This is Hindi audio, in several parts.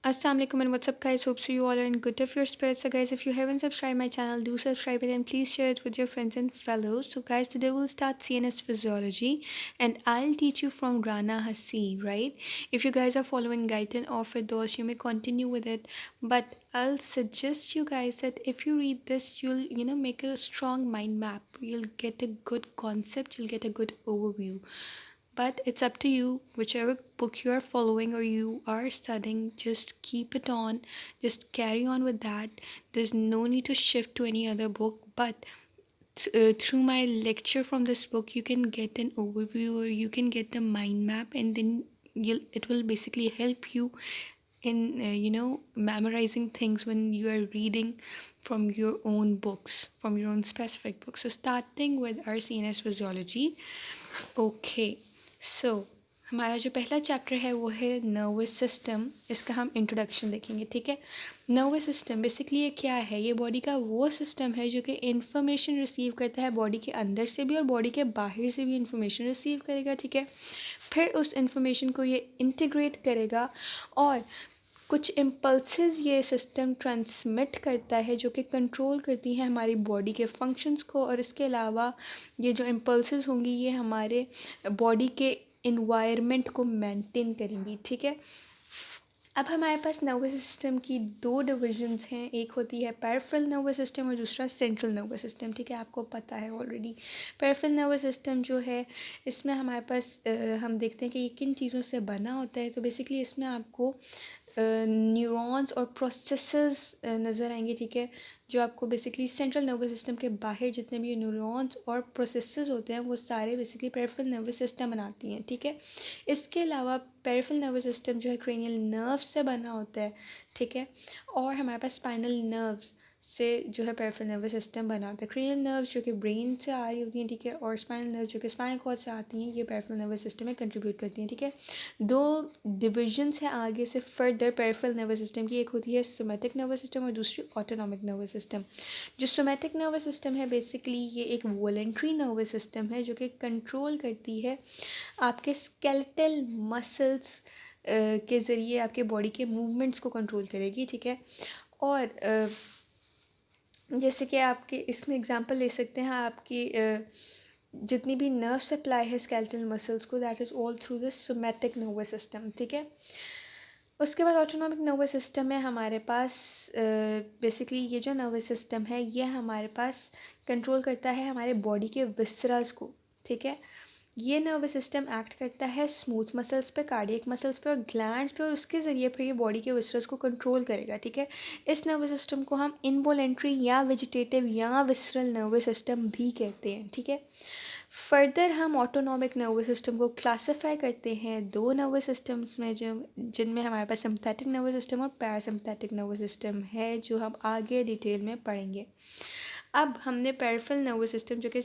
Assalamualaikum and what's up guys, hope so you all are in good of your spirits. So guys, if you haven't subscribed my channel, do subscribe it and please share it with your friends and fellows. So guys, today we'll start CNS physiology and I'll teach you from Rana Hasi, right? If you guys are following Gaitan or Firdaus, you may continue with it, but I'll suggest you guys that if you read this, you'll make a strong mind map. You'll get a good concept, you'll get a good overview, but it's up to you. Whichever book you are following or you are studying, just keep it on, just carry on with that. There's no need to shift to any other book, but through my lecture from this book you can get an overview or you can get the mind map, and then it will basically help you in memorizing things when you are reading from your own books, from your own specific books. So starting with our CNS physiology. Okay, so हमारा जो पहला चैप्टर है वो है नर्वस सिस्टम। इसका हम इंट्रोडक्शन देखेंगे, ठीक है। नर्वस सिस्टम बेसिकली ये क्या है? ये बॉडी का वो सिस्टम है जो कि इंफॉर्मेशन रिसीव करता है बॉडी के अंदर से भी और बॉडी के बाहर से भी इंफॉर्मेशन रिसीव करेगा, ठीक है। फिर उस इंफॉर्मेशन को ये इंटीग्रेट करेगा और कुछ इम्पल्सेस ये सिस्टम ट्रांसमिट करता है जो कि कंट्रोल करती हैं हमारी बॉडी के फंक्शंस को। और इसके अलावा ये जो इम्पल्सेस होंगी ये हमारे बॉडी के इन्वायरमेंट को मेंटेन करेंगी, ठीक है। अब हमारे पास नर्वस सिस्टम की दो डिविजन्स हैं, एक होती है पेरिफेरल नर्वस सिस्टम और दूसरा सेंट्रल नर्वस सिस्टम, ठीक है। आपको पता है ऑलरेडी। पेरिफेरल नर्वस सिस्टम जो है इसमें हमारे पास हम देखते हैं कि ये किन चीज़ों से बना होता है। तो बेसिकली इसमें आपको न्यूरॉन्स और प्रोसेसेस नज़र आएंगे, ठीक है, जो आपको बेसिकली सेंट्रल नर्वस सिस्टम के बाहर जितने भी न्यूरॉन्स और प्रोसेसेस होते हैं वो सारे बेसिकली पेरिफेरल नर्वस सिस्टम बनाती हैं, ठीक है। इसके अलावा पेरिफेरल नर्वस सिस्टम जो है क्रेनियल नर्व से बना होता है, ठीक है। और हमारे पास स्पाइनल नर्व्स से जो है पेरिफेरल नर्वस सिस्टम बना होता है। क्रेनियल नर्व्स जो कि ब्रेन से आ रही होती हैं, ठीक है, और स्पाइनल नर्व्स जो कि स्पाइनल कॉर्ड से आती हैं, ये पेरिफेरल नर्वस सिस्टम में कंट्रीब्यूट करती हैं, ठीक है। दो डिविजन्स हैं आगे से फर्दर पेरिफेरल नर्वस सिस्टम की, एक होती है सोमैटिक नर्वस सिस्टम और दूसरी ऑटोनॉमिक नर्वस सिस्टम। जो सोमैटिक नर्वस सिस्टम है बेसिकली ये एक वॉलेंट्री नर्वस सिस्टम है जो कि कंट्रोल करती है आपके स्केलेटल मसल्स के ज़रिए आपके बॉडी के मूवमेंट्स को कंट्रोल करेगी, ठीक है। और जैसे कि आपके इसमें एग्जांपल ले सकते हैं आपकी जितनी भी नर्व सप्लाई है स्केलेटल मसल्स को, that is all through the somatic nervous system, ठीक है। उसके बाद ऑटोनॉमिक नर्वस सिस्टम है हमारे पास। बेसिकली ये जो नर्वस सिस्टम है ये हमारे पास कंट्रोल करता है हमारे बॉडी के विसरल्स को, ठीक है। ये नर्वस सिस्टम एक्ट करता है स्मूथ मसल्स पे, कार्डियक मसल्स पे और ग्लैंड्स पे, और उसके ज़रिए फिर ये बॉडी के विसरल्स को कंट्रोल करेगा, ठीक है। इस नर्वस सिस्टम को हम इनवॉलेंट्री या वेजिटेटिव या विसरल नर्वस सिस्टम भी कहते हैं, ठीक है। फर्दर हम ऑटोनॉमिक नर्वस सिस्टम को क्लासिफाई करते हैं दो नर्वस सिस्टम्स में, जो जिनमें हमारे पास सिंपैथेटिक नर्वस सिस्टम और पैरासिम्पैथिक नर्वस सिस्टम है, जो हम आगे डिटेल में पढ़ेंगे। अब हमने पेरिफेरल नर्वस सिस्टम जो कि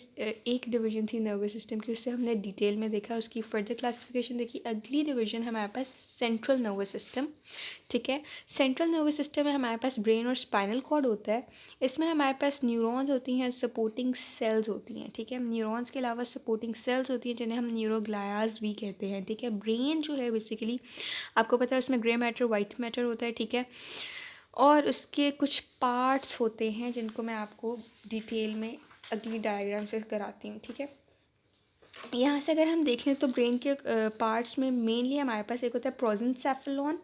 एक डिवीजन थी नर्वस सिस्टम की, उससे हमने डिटेल में देखा, उसकी फर्दर क्लासिफिकेशन देखी। अगली डिवीजन हमारे पास सेंट्रल नर्वस सिस्टम, ठीक है। सेंट्रल नर्वस सिस्टम में हमारे पास ब्रेन और स्पाइनल कॉर्ड होता है। इसमें हमारे पास न्यूरॉन्स होती हैं, सपोर्टिंग सेल्स होती हैं, ठीक है। न्यूरॉन्स के अलावा सपोर्टिंग सेल्स होती हैं जिन्हें हम न्यूरोग्लायाज भी कहते हैं, ठीक है। ब्रेन जो है बेसिकली आपको पता है उसमें ग्रे मैटर वाइट मैटर होता है, ठीक है। और उसके कुछ पार्ट्स होते हैं जिनको मैं आपको डिटेल में अगली डायग्राम से कराती हूँ, ठीक है। यहाँ से अगर हम देख लें तो ब्रेन के पार्ट्स में मेनली हमारे पास एक होता है प्रोजेंसेफेलॉन,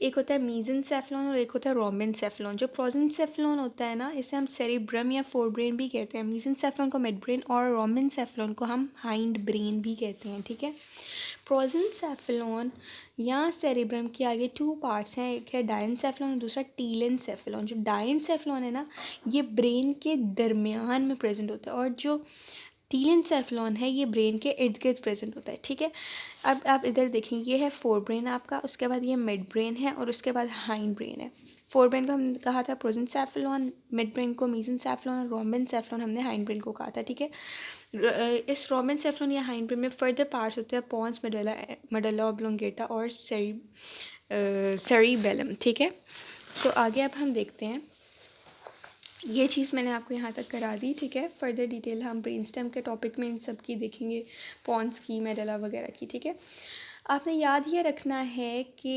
एक होता है मीजेंसेफेलॉन और एक होता है रोमेनसेफेलॉन। जो प्रोजेंसेफेलॉन होता है ना, इसे हम सेरिब्रम या फोर ब्रेन भी कहते हैं। मीजेंसेफेलॉन को मिड ब्रेन और रोमेनसेफेलॉन को हम हाइंड ब्रेन भी कहते हैं, ठीक है। प्रोजेंसेफेलॉन या सेरिब्रम के आगे टू पार्ट्स हैं, एक है डायनसेफेलॉन और दूसरा टीलेनसेफेलॉन। जो डायनसेफेलॉन है ना ये ब्रेन के दरमियान में प्रेजेंट होता है और जो टीलेनसेफेलॉन है ये ब्रेन के इर्द गिर्द प्रेजेंट होता है, ठीक है। अब आप इधर देखें, ये है फोर ब्रेन आपका, उसके बाद ये मिड ब्रेन है और उसके बाद हाइंड ब्रेन है। फोर ब्रेन को हमने कहा था प्रोजेंसेफेलॉन, मिड ब्रेन को मीजेंसेफेलॉन और रोमेनसेफेलॉन हमने हाइंड ब्रेन को कहा था, ठीक है। इस रोमेनसेफेलॉन या हाइंड ब्रेन में फर्दर पार्ट्स होते हैं पॉन्स, मेडुल्ला ऑब्लोंगेटा और सेरिबेलम, ठीक है। तो आगे अब हम देखते हैं, ये चीज़ मैंने आपको यहाँ तक करा दी, ठीक है। फर्दर डिटेल हम ब्रेन स्टेम के टॉपिक में इन सब की देखेंगे, पॉन्स की, मेडुल्ला वगैरह की, ठीक है। आपने याद ये रखना है कि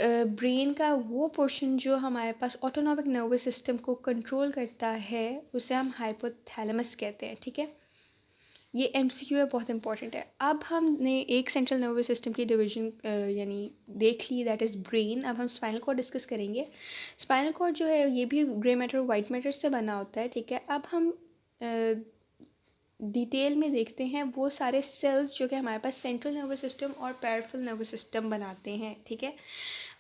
ब्रेन का वो पोर्शन जो हमारे पास ऑटोनॉमिक नर्वस सिस्टम को कंट्रोल करता है उसे हम हाइपोथैलेमस कहते हैं, ठीक है। ये एमसीक्यू है, बहुत इंपॉर्टेंट है। अब हमने एक सेंट्रल नर्वस सिस्टम की डिवीजन यानी देख ली, दैट इज़ ब्रेन। अब हम स्पाइनल कॉर्ड डिस्कस करेंगे। स्पाइनल कॉर्ड जो है ये भी ग्रे मैटर वाइट मैटर से बना होता है, ठीक है। अब हम डिटेल में देखते हैं वो सारे सेल्स जो कि हमारे पास सेंट्रल नर्वस सिस्टम और पैराफेरल नर्वस सिस्टम बनाते हैं, ठीक है।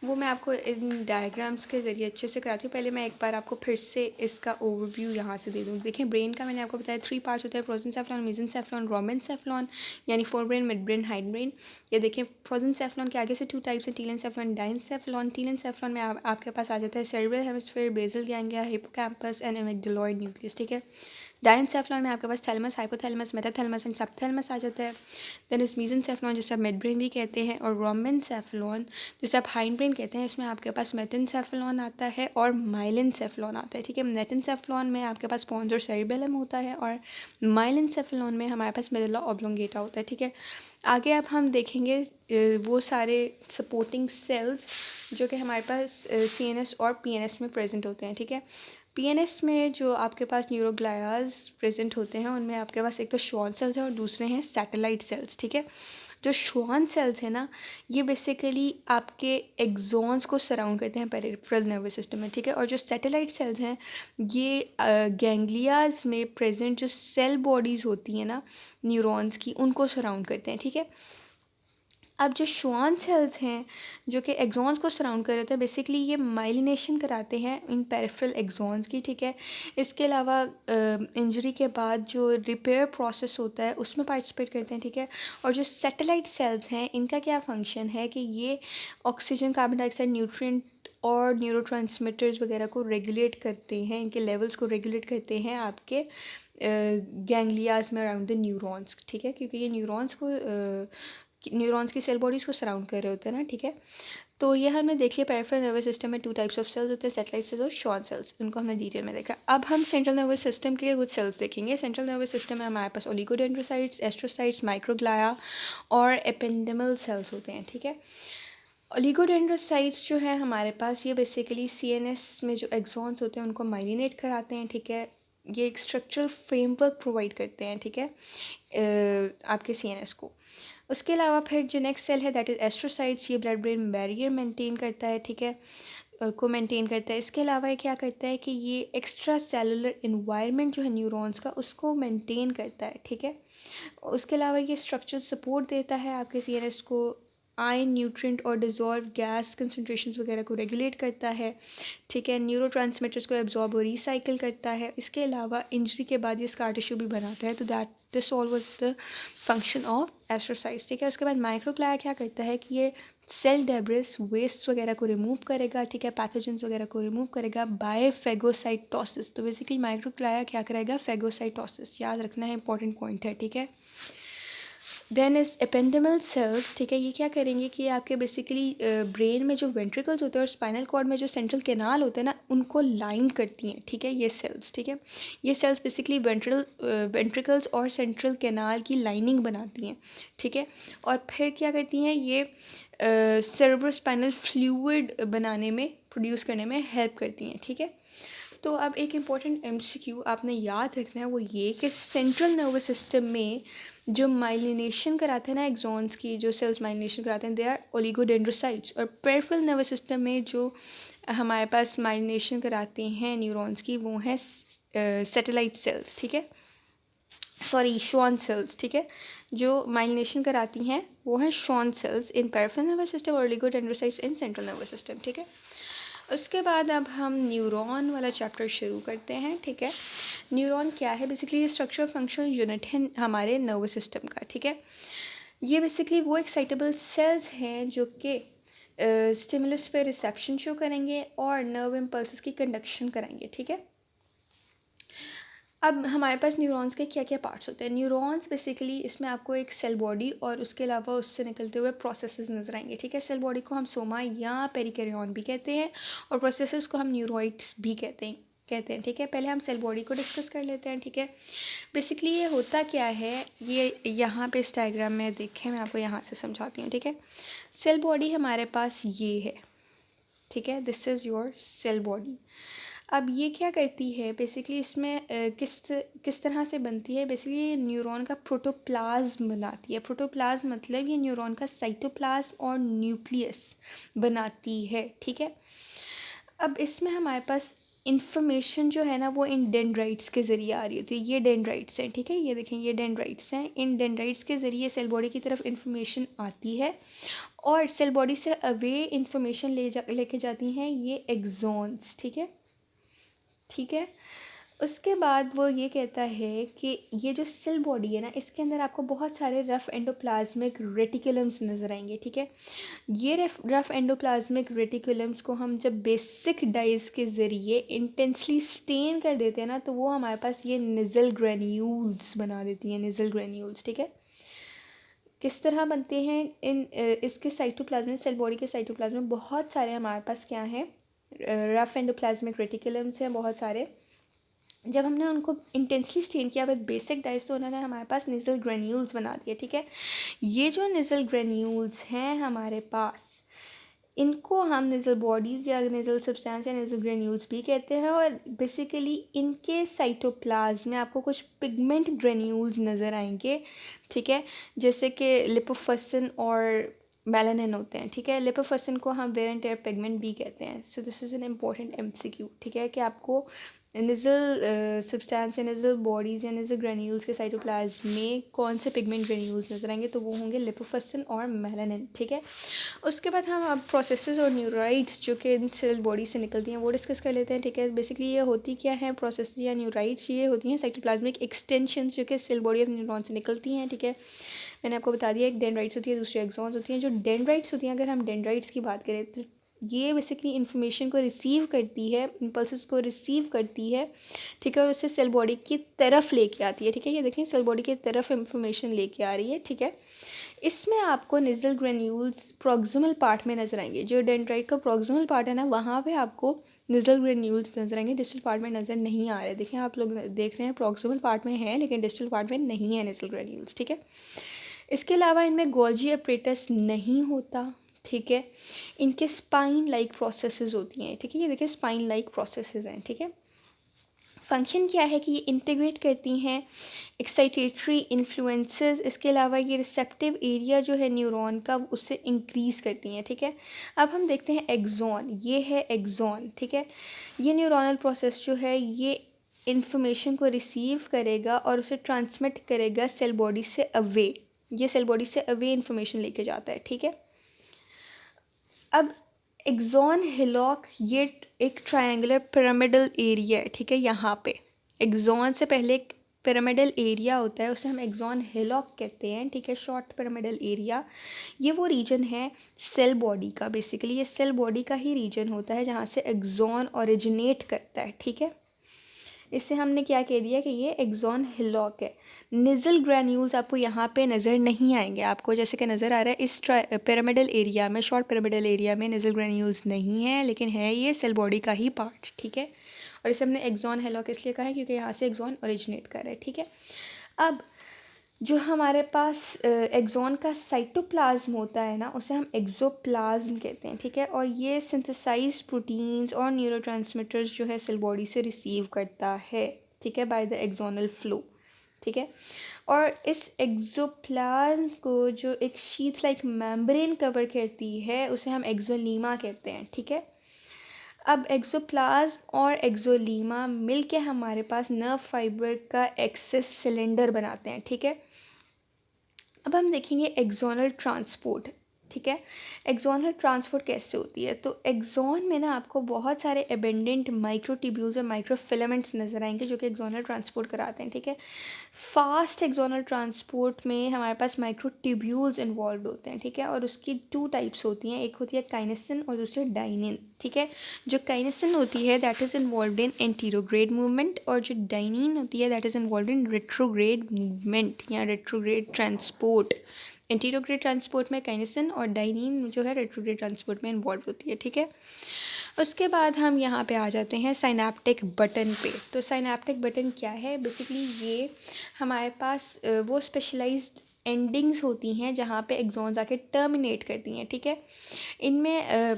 वो मैं आपको इन डायग्राम्स के ज़रिए अच्छे से कराती हूँ। पहले मैं एक बार आपको फिर से इसका ओवरव्यू यहाँ से दे दूँ। देखें, ब्रेन का मैंने आपको बताया 3 पार्ट्स होते हैं, प्रोजेंसेफ्लॉन, मेसेंसेफ्लॉन, रोमेंसेफ्लॉन, यानी fore brain, mid brain, hide brain. ये देखें, प्रोजेंसेफ्लॉन के आगे से 2 टाइप्स हैं, टीलेंसेफ्लॉन, डाइनसेफ्लॉन। टीलेंसेफ्लॉन में आपके पास आ जाता है cerebral hemisphere, basal ganglia, hippocampus and amygdaloid nucleus, ठीक है। डाइनसेफ्लॉन में आपके पास thalamus, hypothalamus, metathalamus and subthalamus आ जाता है। देन इस मेसेंसेफ्लॉन जिसे आप मिड ब्रेन भी कहते हैं, और रोमेंसेफ्लॉन जिसे आप हाइंड ब्रेन कहते हैं, इसमें आपके पास मेटेंसेफ्लॉन आता है और माइलिनसेफ्लॉन आता है, ठीक है। मेटेंसेफ्लॉन में आपके पास पोन्स और सेरिबेलम होता है, और माइलिनसेफ्लॉन में हमारे पास मेडुला ऑब्लोंगेटा होता है, ठीक है। आगे अब हम देखेंगे वो सारे सपोर्टिंग सेल्स जो कि हमारे पास सीएनएस और पीएनएस में प्रेजेंट होते हैं, ठीक है। पीएनएस में जो आपके पास न्यूरोग्लायाज प्रेजेंट होते हैं उनमें आपके पास एक तो श्वान सेल्स हैं और दूसरे हैं सैटेलाइट सेल्स, ठीक है। जो श्वान सेल्स हैं ना, ये बेसिकली आपके एक्सॉन्स को सराउंड करते हैं पेरिफेरल नर्वस सिस्टम में, ठीक है। और जो सैटेलाइट सेल्स हैं ये गैंग्लियाज में प्रेजेंट जो सेल बॉडीज़ होती हैं ना न्यूरॉन्स की, उनको सराउंड करते हैं, ठीक है। अब जो श्वान सेल्स हैं जो कि एक्सॉन्स को सराउंड कर रहे होते हैं, बेसिकली ये माइलिनेशन कराते हैं इन पेरिफेरल एक्सॉन्स की, ठीक है। इसके अलावा इंजरी के बाद जो रिपेयर प्रोसेस होता है उसमें पार्टिसिपेट करते हैं, ठीक है। और जो सैटेलाइट सेल्स हैं इनका क्या फंक्शन है कि ये ऑक्सीजन, कार्बन डाइऑक्साइड, न्यूट्रिएंट और न्यूरोट्रांसमीटर्स वगैरह को रेगुलेट करते हैं, इनके लेवल्स को रेगुलेट करते हैं आपके गैंग्लियाज में अराउंड द न्यूरॉन्स, ठीक है। क्योंकि ये न्यूरॉन्स की सेल बॉडीज़ को सराउंड कर रहे होते हैं ना, ठीक है। तो ये हमने देख लिया पेरिफेरल नर्वस सिस्टम में 2 टाइप्स ऑफ सेल्स होते हैं, सैटेलाइट सेल्स और श्वान सेल्स। इनको हमने डिटेल में देखा। अब हम सेंट्रल नर्वस सिस्टम के कुछ सेल्स देखेंगे। सेंट्रल नर्वस सिस्टम में हमारे पास ओलिगोडेंड्रोसाइट्स, एस्ट्रोसाइट्स, माइक्रोग्लाया और एपेंडेमल सेल्स होते हैं, ठीक है। ओलिगोडेंड्रोसाइट्स जो है हमारे पास, ये बेसिकली सीएनएस में जो एक्सॉन्स होते हैं उनको माइलिनेट कराते हैं, ठीक है। ये एक स्ट्रक्चरल फ्रेमवर्क प्रोवाइड करते हैं, ठीक है, आपके सीएनएस को। उसके अलावा फिर जो नेक्स्ट सेल है दैट इज़ एस्ट्रोसाइट्स, ये ब्लड ब्रेन बैरियर मेंटेन करता है, ठीक है, को मेंटेन करता है। इसके अलावा ये क्या करता है कि ये एक्स्ट्रा सेलुलर इन्वायरमेंट जो है न्यूरॉन्स का उसको मेंटेन करता है, ठीक है। उसके अलावा ये स्ट्रक्चर सपोर्ट देता है आपके सीएनएस को, आयन, न्यूट्रिएंट और डिज़ोल्व गैस कंसनट्रेशंस वगैरह को रेगुलेट करता है, ठीक है। न्यूरोट्रांसमीटर्स को एब्जॉर्ब और रिसाइकिल करता है। इसके अलावा इंजरी के बाद ये स्कार टिश्यू भी बनाता है, तो this all was the function of astrocytes, ठीक है। उसके बाद माइक्रोग्लाया क्या करता है कि ये सेल डेब्रिस, वेस्ट वगैरह को रिमूव करेगा, ठीक है, पैथोजेंस वगैरह को रिमूव करेगा बाय फेगोसाइटोसिस। तो बेसिकली माइक्रोग्लाया क्या करेगा, फेगोसाइटोसिस, याद रखना है, इंपॉर्टेंट पॉइंट है, ठीक है। देन इस एपेंडेमल सेल्स, ठीक है, ये क्या करेंगे कि आपके बेसिकली ब्रेन में जो वेंट्रिकल्स होते हैं और स्पाइनल कॉर्ड में जो सेंट्रल कैनाल होते हैं ना उनको लाइन करती हैं, ठीक है, ये सेल्स, ठीक है। ये सेल्स बेसिकली वेंट्रिकल्स और सेंट्रल कैनाल की लाइनिंग बनाती हैं, ठीक है। और फिर क्या करती हैं ये सेरेब्रोस्पाइनल फ्लूइड बनाने में, प्रोड्यूस करने में हेल्प करती हैं, ठीक है। तो अब एक इम्पॉर्टेंट एमसीक्यू आपने याद रखना है, वो ये कि सेंट्रल नर्वस सिस्टम में जो माइलिनेशन कराते हैं ना एक्सॉन्स की, जो सेल्स माइलिनेशन कराते हैं, दे आर ओलिगोडेंड्रोसाइट्स। और पेरिफेरल नर्वस सिस्टम में जो हमारे पास माइलिनेशन कराते हैं न्यूरॉन्स की, वो हैं सैटेलाइट सेल्स, ठीक है, सॉरी श्वान सेल्स, ठीक है। जो माइलिनेशन कराती हैं वो हैं श्वान सेल्स इन पेरिफेरल नर्वस सिस्टम और oligodendrocytes in central nervous system, ठीक है। उसके बाद अब हम न्यूरॉन वाला चैप्टर शुरू करते हैं, ठीक है। न्यूरॉन क्या है, बेसिकली ये स्ट्रक्चर फंक्शनल यूनिट है हमारे नर्वस सिस्टम का, ठीक है। ये बेसिकली वो एक्साइटेबल सेल्स हैं जो कि स्टिमुलस पे रिसेप्शन शो करेंगे और नर्व इम्पल्सेस की कंडक्शन कराएंगे, ठीक है। अब हमारे पास न्यूरॉन्स के क्या क्या पार्ट्स होते हैं। न्यूरॉन्स बेसिकली इसमें आपको एक सेल बॉडी और उसके अलावा उससे निकलते हुए प्रोसेसेस नजर आएंगे, ठीक है। सेल बॉडी को हम सोमा या पेरिकैरियन भी कहते हैं और प्रोसेसेस को हम न्यूरॉइड्स भी कहते हैं, ठीक है। पहले हम सेल बॉडी को डिस्कस कर लेते हैं, ठीक है। बेसिकली ये होता क्या है, ये यहाँ पे इस डायग्राम में देखें, मैं आपको यहाँ से समझाती हूँ, ठीक है। सेल बॉडी हमारे पास ये है, ठीक है, this is your cell body. अब ये क्या करती है बेसिकली, इसमें किस तरह से बनती है बेसिकली, ये न्यूरॉन का प्रोटोप्लाज्म बनाती है। प्रोटोप्लाज्म मतलब ये न्यूरॉन का साइटोप्लाज्म और न्यूक्लियस बनाती है, ठीक है। अब इसमें हमारे पास इन्फॉर्मेशन जो है ना वो इन डेंड्राइट्स के ज़रिए आ रही होती है। ये डेंड्राइट्स हैं, ठीक है, ये देखें ये डेंड्राइट्स हैं। इन डेंड्राइट्स के ज़रिए सेल बॉडी की तरफ इन्फॉर्मेशन आती है और सेल बॉडी से अवे इन्फॉर्मेशन लेके जाती हैं ये एक्सॉन्स, ठीक है, ठीक है। उसके बाद वो ये कहता है कि ये जो सेल बॉडी है ना, इसके अंदर आपको बहुत सारे रफ़ एंडोप्लाज्मिक रेटिकुलम्स नज़र आएंगे, ठीक है। ये रफ़ एंडोप्लाज्मिक रेटिकुलम्स को हम जब बेसिक डाइज के ज़रिए इंटेंसली स्टेन कर देते हैं ना, तो वो हमारे पास ये निज़ल ग्रेन्यूल्स बना देती हैं, निज़ल ग्रेन्यूल्स, ठीक है। किस तरह बनते हैं इसके साइटोप्लाज्म में, सेल बॉडी के साइटोप्लाज्म में बहुत सारे हमारे पास क्या हैं, रफ़ एंडोप्लाज्मिक रेटिकुलम्स हैं बहुत सारे। जब हमने उनको इंटेंसली स्टेन किया विद बेसिक डाइज तो उन्होंने हमारे पास निज़ल ग्रेन्यूल्स बना दिए, ठीक है। ये जो निज़ल ग्रेन्यूल्स हैं हमारे पास, इनको हम निज़ल बॉडीज़ या निज़ल सब्सटेंस या निज़ल ग्रेन्यूल्स भी कहते हैं। और बेसिकली इनके साइटोप्लाज्म में आपको कुछ पिगमेंट ग्रेन्यूल्स नज़र आएंगे, ठीक है, जैसे कि लिपोफसिन और मेलानिन होते हैं, ठीक है। लिपोफसिन को हम वेयर एंड टेयर पिगमेंट भी कहते हैं। So this is an important MCQ, ठीक है, कि आपको निज़ल सब्सटेंस या निज़ल बॉडीज़ या निज़ल ग्रेन्यूल्स के साइटोप्लाज्म में कौन से पिगमेंट ग्रेन्यूल्स नज़र आएंगे, तो वो होंगे लिपोफसिन और मेलानिन, ठीक है। उसके बाद हम अब प्रोसेसेस और न्यूराइड्स जो कि इन सेल बॉडी से निकलती हैं वो डिस्कस कर लेते हैं, ठीक है। बेसिकली ये होती क्या है प्रोसेस या न्यूराइड्स, ये होती हैं साइटोप्लाज्मिक एक्सटेंशंस जो कि सेल बॉडी ऑफ न्यूरॉन से निकलती हैं, ठीक है। मैंने आपको बता दिया एक डेंड्राइट्स होती है, दूसरी एक्सॉन्स होती हैं। जो डेंड्राइट्स होती हैं, अगर हम डेंड्राइट्स की बात करें तो ये बेसिकली इन्फॉर्मेशन को रिसीव करती है, इम्पल्सेस को रिसीव करती है, ठीक है, और उससे सेल बॉडी की तरफ लेके आती है, ठीक है। ये देखें सेल बॉडी की तरफ इंफॉर्मेशन लेके आ रही है, ठीक है। इसमें आपको निज़ल ग्रेन्यूल्स प्रॉक्सिमल पार्ट में नज़र आएंगे। जो डेंड्राइट का प्रॉक्सिमल पार्ट है ना, वहाँ पे आपको निज़ल ग्रेन्यूल्स नज़र आएंगे, डिस्टल पार्ट में नज़र नहीं आ रहे। देखिए आप लोग देख रहे हैं प्रॉक्सिमल पार्ट में है लेकिन डिस्टल पार्ट में नहीं है निज़ल ग्रेन्यूल्स, ठीक है। इसके अलावा इनमें गोल्जी अपरेटस नहीं होता, ठीक है। इनके स्पाइन लाइक प्रोसेसेस होती हैं, ठीक है। ये देखिए स्पाइन लाइक प्रोसेसेस हैं, ठीक है। फंक्शन क्या है कि ये इंटीग्रेट करती हैं एक्साइटेटरी इन्फ्लुएंसेस। इसके अलावा ये रिसेप्टिव एरिया जो है न्यूरॉन का उससे इंक्रीज़ करती हैं, ठीक है। अब हम देखते हैं एक्सॉन, ये है एक्सॉन, ठीक है। ये न्यूरोनल प्रोसेस जो है ये इंफॉर्मेशन को रिसीव करेगा और उसे ट्रांसमिट करेगा सेल बॉडी से अवे। ये सेल बॉडी से अवे इंफॉर्मेशन लेके जाता है, ठीक है। अब एक्सॉन हिलॉक ये एक ट्रायंगुलर पिरामिडल एरिया है, ठीक है। यहाँ पे एक्सॉन से पहले एक पिरामिडल एरिया होता है, उसे हम एक्सॉन हिलॉक कहते हैं, ठीक है, शॉर्ट पिरामिडल एरिया। ये वो रीजन है सेल बॉडी का, बेसिकली ये सेल बॉडी का ही रीजन होता है जहाँ से एक्सॉन ओरिजिनेट करता है, ठीक है। इससे हमने क्या कह दिया कि ये एक्सॉन हिलॉक है। निज़ल ग्रैन्यूल्स आपको यहाँ पे नज़र नहीं आएंगे, आपको जैसे कि नज़र आ रहा है इस पिरामिडल एरिया में, शॉर्ट पिरामिडल एरिया में निज़ल ग्रैन्यूल्स नहीं है, लेकिन है ये सेल बॉडी का ही पार्ट, ठीक है। और इसे हमने एक्सॉन हिलॉक इसलिए कहा है क्योंकि यहाँ से एक्सॉन ओरिजिनेट कर रहा है, ठीक है। अब जो हमारे पास एक्सॉन का साइटोप्लाज्म होता है ना, उसे हम एक्सोप्लाज्म कहते हैं, ठीक है। और ये सिंथेसाइज्ड प्रोटीन्स और न्यूरोट्रांसमीटर्स जो है सेल बॉडी से रिसीव करता है, ठीक है, बाय द एक्सोनल फ्लो, ठीक है। और इस एक्सोप्लाज्म को जो एक शीथ लाइक मेम्ब्रेन कवर करती है उसे हम एक्सोलीमा कहते हैं, ठीक है। अब एक्सोप्लाज्म और एक्सोलीमा मिल के हमारे पास नर्व फाइबर का एक्सेस सिलेंडर बनाते हैं, ठीक है। अब हम देखेंगे एक्सोनल ट्रांसपोर्ट, ठीक है। एक्सोनल ट्रांसपोर्ट कैसे होती है, तो एक्सोन में ना आपको बहुत सारे एबेंडेंट माइक्रोट्यूब्यूल्स और माइक्रोफिलामेंट्स नज़र आएंगे जो कि एक्सोनल ट्रांसपोर्ट कराते हैं, ठीक है। फास्ट एक्सोनल ट्रांसपोर्ट में हमारे पास माइक्रोट्यूब्यूल्स इन्वॉल्व होते हैं, ठीक है। और उसकी 2 टाइप्स होती हैं, एक होती है काइनेसिन और दूसरी डाइनिन, ठीक है। जो काइनेसिन होती है that is involve in anterograde movement, और जो डाइनिन होती है that is involve in retrograde movement या रेट्रोग्रेड ट्रांसपोर्ट। एंटीरोग्रेड ट्रांसपोर्ट में काइनेसिन और डाइनिन जो है रेट्रोग्रेड ट्रांसपोर्ट में इन्वॉल्व होती है, ठीक है। उसके बाद हम यहाँ पे आ जाते हैं साइनेप्टिक बटन पे। तो साइनेप्टिक बटन क्या है, बेसिकली ये हमारे पास वो स्पेशलाइज्ड एंडिंग्स होती हैं जहाँ पे एक्सॉन्स आके टर्मिनेट करती हैं, ठीक है। इनमें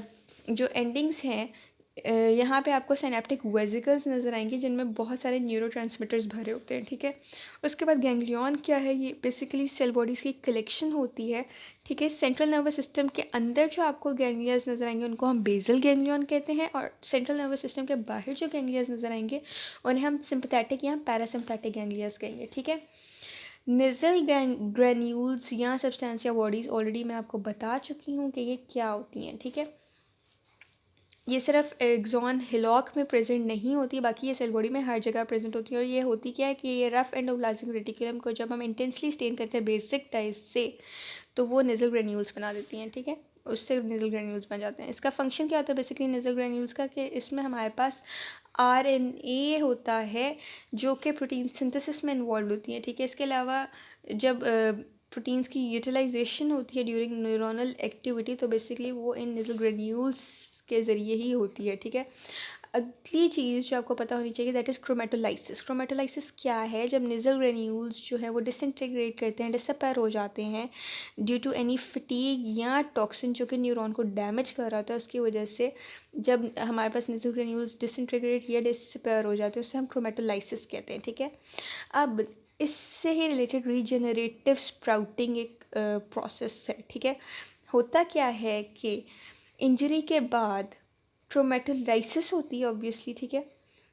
जो एंडिंग्स हैं यहाँ पे आपको सिनेप्टिक वेसिकल्स नज़र आएंगे जिनमें बहुत सारे न्यूरोट्रांसमीटर्स भरे होते हैं, ठीक है। उसके बाद गैंग्लियन क्या है, ये बेसिकली सेल बॉडीज़ की कलेक्शन होती है, ठीक है। सेंट्रल नर्वस सिस्टम के अंदर जो आपको गैंग्लियाज नज़र आएंगे उनको हम बेसल गैंग्लियन कहते हैं, और सेंट्रल नर्वस सिस्टम के बाहर जो गैंग्लियाज नज़र आएंगे उन्हें हम सिंपैथेटिक या पैरासिम्पैथिक गैंग्लियाज कहेंगे, ठीक है। नेजल ग्रैन्यूल्स या सब्सटेंशिया बॉडीज़ ऑलरेडी मैं आपको बता चुकी हूँ कि ये क्या होती हैं, ठीक है। ये सिर्फ एक्सॉन हिलॉक में प्रेजेंट नहीं होती, बाकी ये सेल बॉडी में हर जगह प्रेजेंट होती है। और ये होती क्या है कि ये रफ एंडोप्लाज्मिक रेटिकुलम को जब हम इंटेंसली स्टेन करते हैं बेसिक टाइज से, तो वो नेजल ग्रेन्यूल्स बना देती हैं, ठीक है। उससे नेजल ग्रेन्यूल्स बन जाते हैं। इसका फंक्शन क्या होता है बेसिकली नेजल ग्रेन्यूल्स का, कि इसमें हमारे पास RNA होता है जो कि प्रोटीन सिंथेसिस में इन्वॉल्व होती है, ठीक है। इसके अलावा जब प्रोटीन्स की यूटिलाइजेशन होती है ड्यूरिंग न्यूरोनल एक्टिविटी, तो बेसिकली वो इन नेजल ग्रेन्यूल्स के ज़रिए ही होती है, ठीक है। अगली चीज़ जो आपको पता होनी चाहिए दैट इज़ क्रोमेटोलाइसिस। क्रोमेटोलाइसिस क्या है, जब नेजल ग्रेन्यूल्स जो है वो डिसइंटीग्रेट करते हैं, डिसअपेयर हो जाते हैं ड्यू टू एनी फटीग या टॉक्सिन जो कि न्यूरॉन को डैमेज कर रहा होता है, उसकी वजह से जब हमारे पास नेजल ग्रेन्यूल्स डिसइंटीग्रेट या डिसअपेयर हो जाते हैं उससे हम क्रोमेटोलाइसिस कहते हैं, ठीक है। अब इससे ही रिलेटेड रीजनरेटिव स्प्राउटिंग एक प्रोसेस है, ठीक है। होता क्या है कि इंजरी के बाद क्रोमेटोलाइसिस होती है ऑब्वियसली, ठीक है।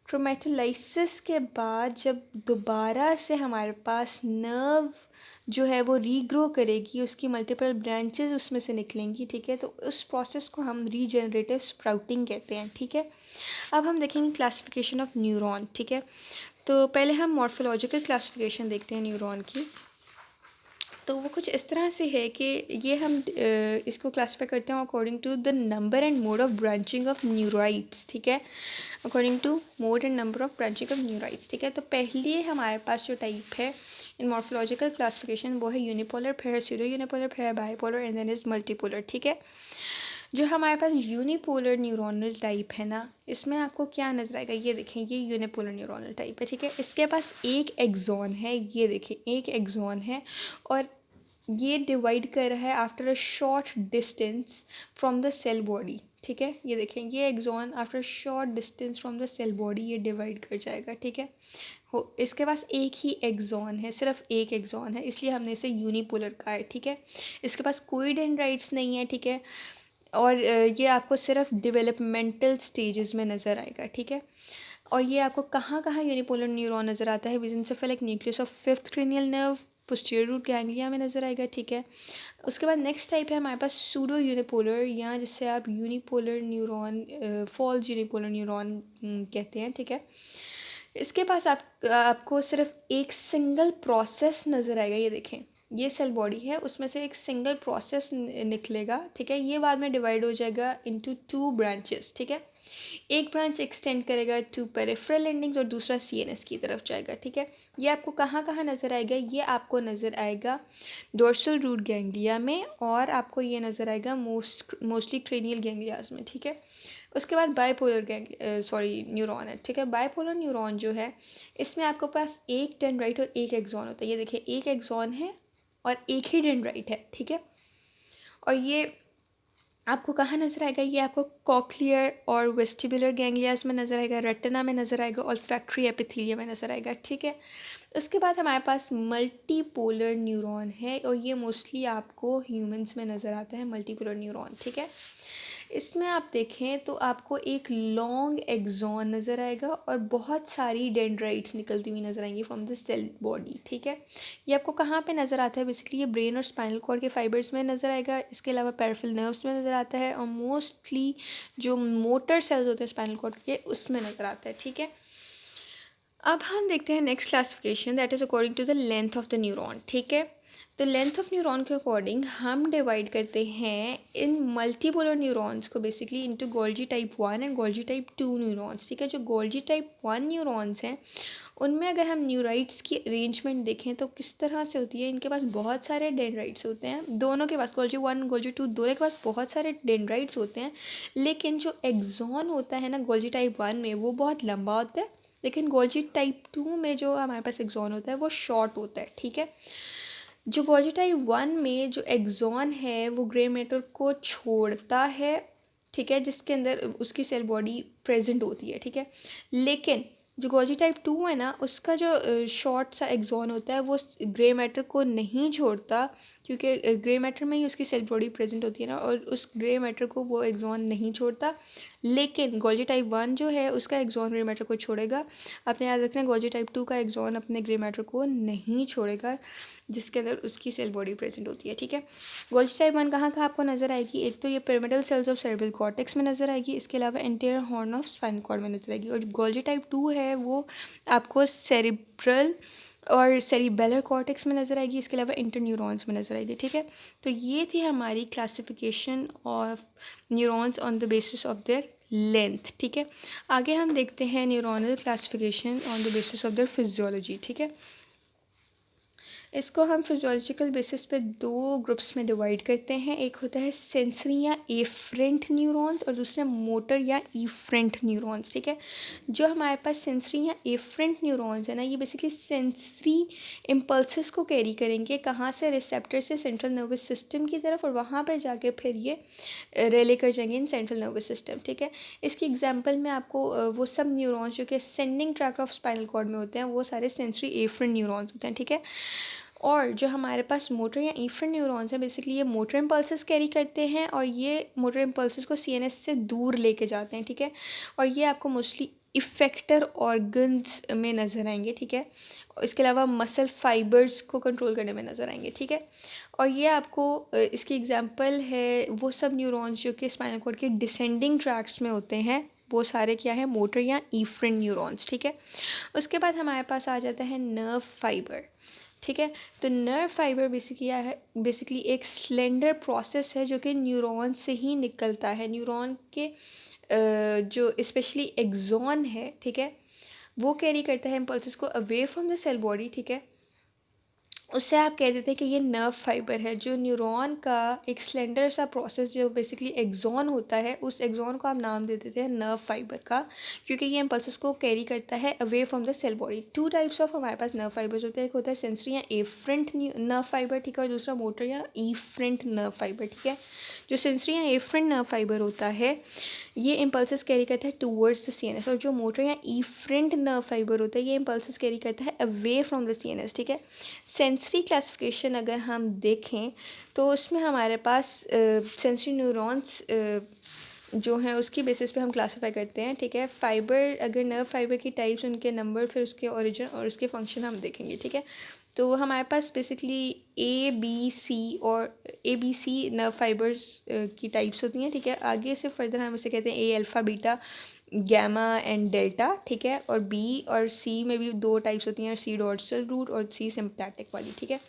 क्रोमेटोलाइसिस के बाद जब दोबारा से हमारे पास नर्व जो है वो रीग्रो करेगी, उसकी मल्टीपल ब्रांचेस उसमें से निकलेंगी, ठीक है। तो उस प्रोसेस को हम रीजनरेटिव स्प्राउटिंग कहते हैं, ठीक है। अब हम देखेंगे क्लासिफिकेशन ऑफ न्यूरॉन, ठीक है। तो पहले हम मॉर्फोलॉजिकल क्लासिफिकेशन देखते हैं न्यूरॉन की। तो वो कुछ इस तरह से है कि ये हम इसको क्लासीफाई करते हैं according to the number and mode of branching of neurites, ठीक है। According to mode and number of branching of neurites, ठीक है। तो पहले हमारे पास जो टाइप है इन मॉर्फोलॉजिकल क्लासिफिकेशन वो है यूनिपोलर, फिर सूडो यूनिपोलर, फिर bipolar and then is multipolar, ठीक है। जो हमारे पास यूनिपोलर न्यूरोनल टाइप है ना, इसमें आपको क्या नज़र आएगा, ये देखें, ये यूनिपोलर न्यूरोनल टाइप है, ठीक है। इसके पास एक एक्सॉन है, ये देखें एक एक्सॉन है, और ये डिवाइड कर रहा है after a short distance from the cell body, ठीक है। ये देखें ये axon after a short distance from the cell body ये डिवाइड कर जाएगा, ठीक है। हो इसके पास एक ही एक्सॉन है, सिर्फ एक एक्सॉन है, इसलिए हमने इसे यूनिपोलर कहा है, ठीक है। इसके पास कोई डेंड्राइट्स नहीं है, ठीक है। और ये आपको सिर्फ डेवलपमेंटल स्टेजेस में नज़र आएगा, ठीक है। और ये आपको कहाँ कहाँ यूनिपोलर न्यूरॉन नज़र आता है, mesencephalic nucleus of fifth cranial nerve, posterior root ganglia में नज़र आएगा, ठीक है। उसके बाद नेक्स्ट टाइप है हमारे पास सूडो यूनिपोलर, या जिससे आप unipolar neuron, false unipolar neuron कहते हैं, ठीक है। इसके पास आपको सिर्फ एक सिंगल प्रोसेस नज़र आएगा, ये देखें ये सेल बॉडी है, उसमें से एक सिंगल प्रोसेस निकलेगा, ठीक है। ये बाद में डिवाइड हो जाएगा इनटू 2 ब्रांचेस, ठीक है। एक ब्रांच एक्सटेंड करेगा टू पेरिफेरल एंडिंग्स और दूसरा CNS की तरफ जाएगा, ठीक है। ये आपको कहाँ कहाँ नज़र आएगा, ये आपको नज़र आएगा डोर्सल रूट गैंग्लिया में, और आपको ये नज़र आएगा मोस्टली क्रेनियल गैंग्लियाज में, ठीक है। उसके बाद बाइपोलर न्यूरॉन है, ठीक है। बाइपोलर न्यूरॉन जो है इसमें आपके पास एक डेंड्राइट और एक एक्सॉन होता है, ये देखिए एक एक्सॉन है और एक ही डेंड्राइट है, ठीक है। और ये आपको कहाँ नज़र आएगा, ये आपको कॉक्लियर और वेस्टिबुलर गैंग्लियाज में नज़र आएगा, रेटिना में नज़र आएगा, और फैक्ट्री एपिथेलियम में नज़र आएगा, ठीक है। उसके बाद हमारे पास मल्टीपोलर न्यूरॉन है, और ये मोस्टली आपको ह्यूमंस में नज़र आता है मल्टीपोलर न्यूरॉन, ठीक है। इसमें आप देखें तो आपको एक लॉन्ग एक्सॉन नज़र आएगा और बहुत सारी डेंड्राइट्स निकलती हुई नज़र आएंगी फ्रॉम द सेल बॉडी, ठीक है। ये आपको कहाँ पे नज़र आता है, बेसिकली ये ब्रेन और स्पाइनल कॉर्ड के फाइबर्स में नज़र आएगा, इसके अलावा पेरिफेरल नर्व्स में नज़र आता है, और मोस्टली जो मोटर सेल्स होते हैं स्पाइनल कॉर्ड के उसमें नज़र आता है, ठीक है। अब हम देखते हैं next classification that is according to the length of the neuron, ठीक है। तो लेंथ ऑफ न्यूरॉन के अकॉर्डिंग हम डिवाइड करते हैं इन मल्टीपोलर न्यूरॉन्स को basically into Golgi type 1 and Golgi type 2 neurons, ठीक है। जो गोल्जी टाइप 1 न्यूरॉन्स हैं उनमें अगर हम न्यूराइट्स की अरेंजमेंट देखें तो किस तरह से होती है, इनके पास बहुत सारे डेंड्राइट्स होते हैं, दोनों के पास गोल्जी 1 गोल्जी 2 दोनों के पास बहुत सारे डेंड्राइट्स होते हैं, लेकिन जो एक्सॉन होता है ना गोल्जी टाइप 1 में वो बहुत लंबा होता है, लेकिन गोल्जी टाइप 2 में जो हमारे पास एक्सॉन होता है वो शॉर्ट होता है, ठीक है। जो गोल्जी टाइप 1 में जो एक्सॉन है वो ग्रे मैटर को छोड़ता है ठीक है, जिसके अंदर उसकी सेल बॉडी प्रेजेंट होती है, ठीक है। लेकिन जो गोल्जी टाइप 2 है ना, उसका जो शॉर्ट सा एक्सॉन होता है वो ग्रे मैटर को नहीं छोड़ता, क्योंकि ग्रे मैटर में ही उसकी सेल बॉडी प्रेजेंट होती है ना, और उस ग्रे मैटर को वो एक्सॉन नहीं छोड़ता। लेकिन गोल्जी टाइप 1 जो है उसका एक्सॉन ग्रे मैटर को छोड़ेगा। आपने याद रखना, गोल्जी टाइप 2 का एक्सॉन अपने ग्रे मैटर को नहीं छोड़ेगा, जिसके अंदर उसकी सेल बॉडी प्रेजेंट होती है, ठीक है। गोल्जी टाइप 1 कहाँ कहाँ आपको नजर आएगी? एक तो ये pyramidal cells of cerebral cortex में नजर आएगी, इसके अलावा anterior horn of spinal cord में नजर आएगी। और गोल्जी टाइप 2 है वो आपको सेरिब्रल और सेरिबेलर कॉर्टेक्स में नज़र आएगी, इसके अलावा इंटरन्यूरॉन्स में नज़र आएगी, ठीक है। तो ये थी हमारी classification of neurons on the basis of their length, ठीक है। आगे हम देखते हैं neuronal classification on the basis of their physiology, ठीक है। इसको हम फिजियोलॉजिकल बेसिस पे दो ग्रुप्स में डिवाइड करते हैं। एक होता है सेंसरी या एफरेंट न्यूरॉन्स और दूसरा मोटर या इफरेंट न्यूरॉन्स, ठीक है। जो हमारे पास सेंसरी या एफरेंट न्यूरॉन्स है ना, ये बेसिकली सेंसरी इम्पल्सेस को कैरी करेंगे, कहाँ से? रिसेप्टर से सेंट्रल नर्वस सिस्टम की तरफ, और वहाँ पर जाके फिर ये रिले कर जाएंगे इन सेंट्रल नर्वस सिस्टम, ठीक है। इसकी एग्जांपल में आपको वो सब न्यूरॉन्स जो कि sending track of spinal cord में होते हैं, वो सारे सेंसरी एफरेंट न्यूरॉन्स होते हैं, ठीक है। और जो हमारे पास मोटर या इफरेंट न्यूरॉन्स हैं, बेसिकली ये मोटर इम्पल्सेस कैरी करते हैं, और ये मोटर इम्पल्सेस को सीएनएस से दूर लेके जाते हैं, ठीक है। और ये आपको मोस्टली इफेक्टर ऑर्गन्स में नज़र आएंगे, ठीक है। इसके अलावा मसल फाइबर्स को कंट्रोल करने में नज़र आएंगे, ठीक है। और ये आपको इसकी एग्जांपल है वो सब न्यूरॉन्स जो कि स्पाइनल कॉर्ड के डिसेंडिंग ट्रैक्ट्स में होते हैं, वो सारे क्या है? मोटर या इफरेंट न्यूरॉन्स, ठीक है। उसके बाद हमारे पास आ जाता है नर्व फाइबर, ठीक है। तो नर्व फाइबर बेसिकली एक स्लेंडर प्रोसेस है जो कि न्यूरॉन से ही निकलता है। न्यूरॉन के जो स्पेशली एक्सॉन है, ठीक है, वो कैरी करता है इम्पल्सेस को away from the cell body, ठीक है। उससे आप कह देते हैं कि ये नर्व फाइबर है। जो न्यूरॉन का एक स्लेंडर सा प्रोसेस जो बेसिकली एक्सॉन होता है, उस एक्सॉन को आप नाम दे देते हैं नर्व फाइबर का, क्योंकि ये इम्पल्सेस को कैरी करता है away from the cell body. Two types of हमारे पास नर्व फाइबर्स होते हैं, एक होता है सेंसरी या एफरेंट नर्व फाइबर, ठीक है, और दूसरा मोटर या इफरेंट नर्व फाइबर, ठीक है। जो सेंसरी या एफरेंट नर्व फाइबर होता है, ये इम्पल्सेस कैरी करता है टूवर्ड्स द सीएनएस, और जो मोटर या इफरेंट नर्व फाइबर होता है, ये इम्पल्सेस कैरी करता है अवे फ्रॉम द सीएनएस, ठीक है। सेंसरी क्लासिफिकेशन अगर हम देखें तो उसमें हमारे पास सेंसरी न्यूरॉन्स जो हैं उसकी बेसिस पे हम क्लासीफाई करते हैं, ठीक है। फाइबर, अगर नर्व फाइबर की टाइप्स, उनके नंबर, फिर उसके ओरिजिन और उसके फंक्शन हम देखेंगे, ठीक है। तो हमारे पास basically A B C nerve fibres की टाइप्स होती हैं, ठीक है। आगे से फर्दर हम इसे कहते हैं A alpha beta gamma and delta, ठीक है। और बी और सी में भी दो टाइप्स होती हैं, सी डॉर्सल रूट और सी सिम्पथेटिक वाली, ठीक है।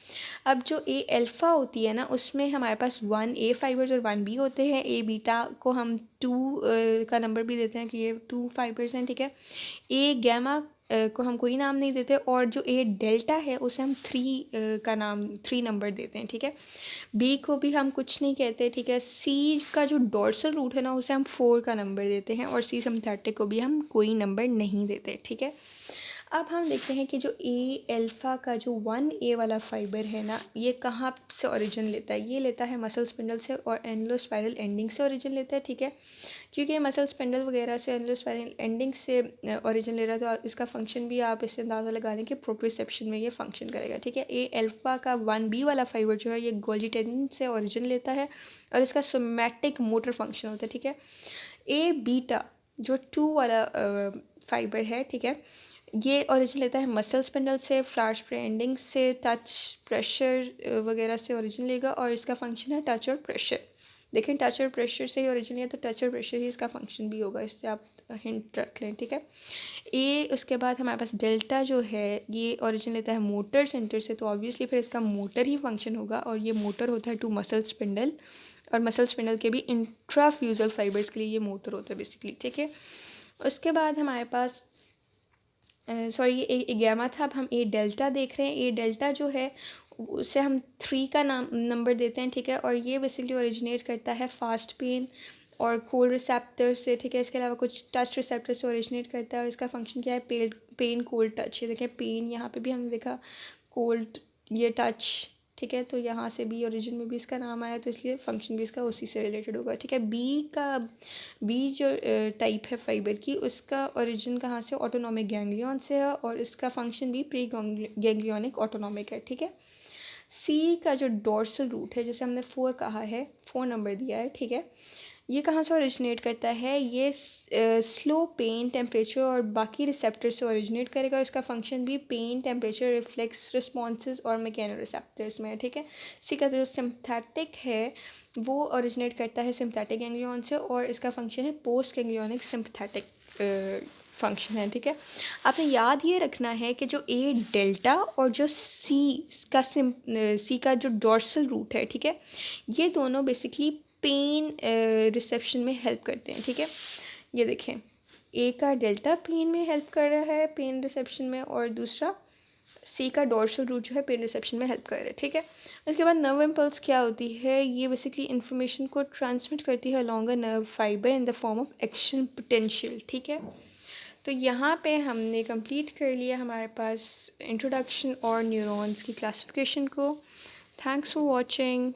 अब जो ए अल्फ़ा होती है ना, उसमें हमारे पास 1A फाइबर्स और 1B होते हैं। ए बीटा को हम 2 का नंबर भी देते हैं कि ये 2 फाइबर्स हैं, ठीक है। ए गैमा को हम कोई नाम नहीं देते, और जो ए डेल्टा है उसे हम 3 नंबर देते हैं, ठीक है। बी को भी हम कुछ नहीं कहते, ठीक है। सी का जो डॉर्सल रूट है ना, उसे हम 4 का नंबर देते हैं, और सी सिम्पथेटिक को भी हम कोई नंबर नहीं देते, ठीक है। अब हम देखते हैं कि जो ए अल्फ़ा का जो 1A वाला फाइबर है ना, ये कहाँ से ओरिजिन लेता है? ये लेता है मसल स्पिंडल से और एनुलोस्पाइरल एंडिंग से ओरिजिन लेता है, ठीक है। क्योंकि मसल स्पिंडल वगैरह से एनुलोस्पाइरल एंडिंग से ओरिजिन ले रहा है, तो इसका फंक्शन भी आप इससे अंदाज़ा लगा लें कि प्रोप्रियोसेप्शन में ये फंक्शन करेगा, ठीक है। ए अल्फ़ा का 1B वाला फाइबर जो है, ये गोल्जी टेंडिन से ओरिजिन लेता है और इसका सोमैटिक मोटर फंक्शन होता है, ठीक है। ए बीटा जो 2 वाला फाइबर है, ठीक है, ये ओरिजिन लेता है मसल स्पिंडल से, फ्लैश प्रे एंडिंग से, टच प्रेशर वगैरह से ओरिजिन लेगा, और इसका फंक्शन है टच और प्रेशर। देखें, टच और प्रेशर से ही ओरिजिन लिया, तो टच और प्रेशर ही इसका फंक्शन भी होगा, इससे आप हिंट रख लें, ठीक है। ए उसके बाद हमारे पास डेल्टा जो है, ये ओरिजिन लेता है मोटर सेंटर से, तो ऑब्वियसली फिर इसका मोटर ही फंक्शन होगा, और ये मोटर होता है टू मसल स्पिंडल, और मसल स्पिंडल के भी इंट्राफ्यूजल फाइबर्स के लिए ये मोटर होता है बेसिकली, ठीक है। उसके बाद हमारे पास सॉरी, ये ए गैमा था। अब हम ए डेल्टा देख रहे हैं। ए डेल्टा जो है उसे हम 3 का नंबर देते हैं, ठीक है। और ये बेसिकली ओरिजिनेट करता है फास्ट पेन और कोल्ड रिसेप्टर से, ठीक है। इसके अलावा कुछ टच रिसेप्टर से ओरिजिनेट करता है, और इसका फंक्शन क्या है? Pain cold touch. ये देखें, पेन यहाँ पे भी हमने देखा, कोल्ड ये टच, ठीक है। तो यहाँ से बी ओरिजिन में भी इसका नाम आया, तो इसलिए फंक्शन भी इसका उसी से रिलेटेड होगा, ठीक है। बी जो टाइप है फाइबर की, उसका ओरिजिन कहाँ से, ऑटोनॉमिक गैंग्लियन से है, और इसका फंक्शन भी प्री गैंग्लियोनिक ऑटोनॉमिक है, ठीक है। सी का जो डोर्सल रूट है, जैसे हमने 4 कहा है, 4 नंबर दिया है, ठीक है। ये कहाँ से ओरिजिनेट करता है, ये स्लो पेन, टेम्परेचर और बाकी रिसेप्टर से ओरिजिनेट करेगा। इसका फंक्शन भी पेन, टेम्परेचर, रिफ्लेक्स रिस्पॉन्सेज और मैकेनो रिसेप्टर्स में है, ठीक है। सी का जो सिम्पथेटिक है वो ओरिजिनेट करता है सिम्पथेटिक गैंग्लियन से, और इसका फंक्शन है पोस्ट गैंग्लियोनिक सिम्पथेटिक फंक्शन है, ठीक है। आपने याद ये रखना है कि जो ए डेल्टा और जो सी का जो डोर्सल रूट है, ठीक है, ये दोनों बेसिकली पेन रिसेप्शन में हेल्प करते हैं, ठीक है। ये देखें, ए का डेल्टा पेन में हेल्प कर रहा है, पेन रिसेप्शन में, और दूसरा सी का डोर्सल रूट जो है पेन रिसेप्शन में हेल्प कर रहा है, ठीक है। उसके बाद नर्व इम्पल्स क्या होती है, ये बेसिकली इन्फॉर्मेशन को ट्रांसमिट करती है along a nerve fibre in the form of action potential, ठीक है। तो यहाँ पे हमने कंप्लीट कर लिया हमारे पास इंट्रोडक्शन और न्यूरॉन्स की क्लासिफिकेशन को। Thanks for watching.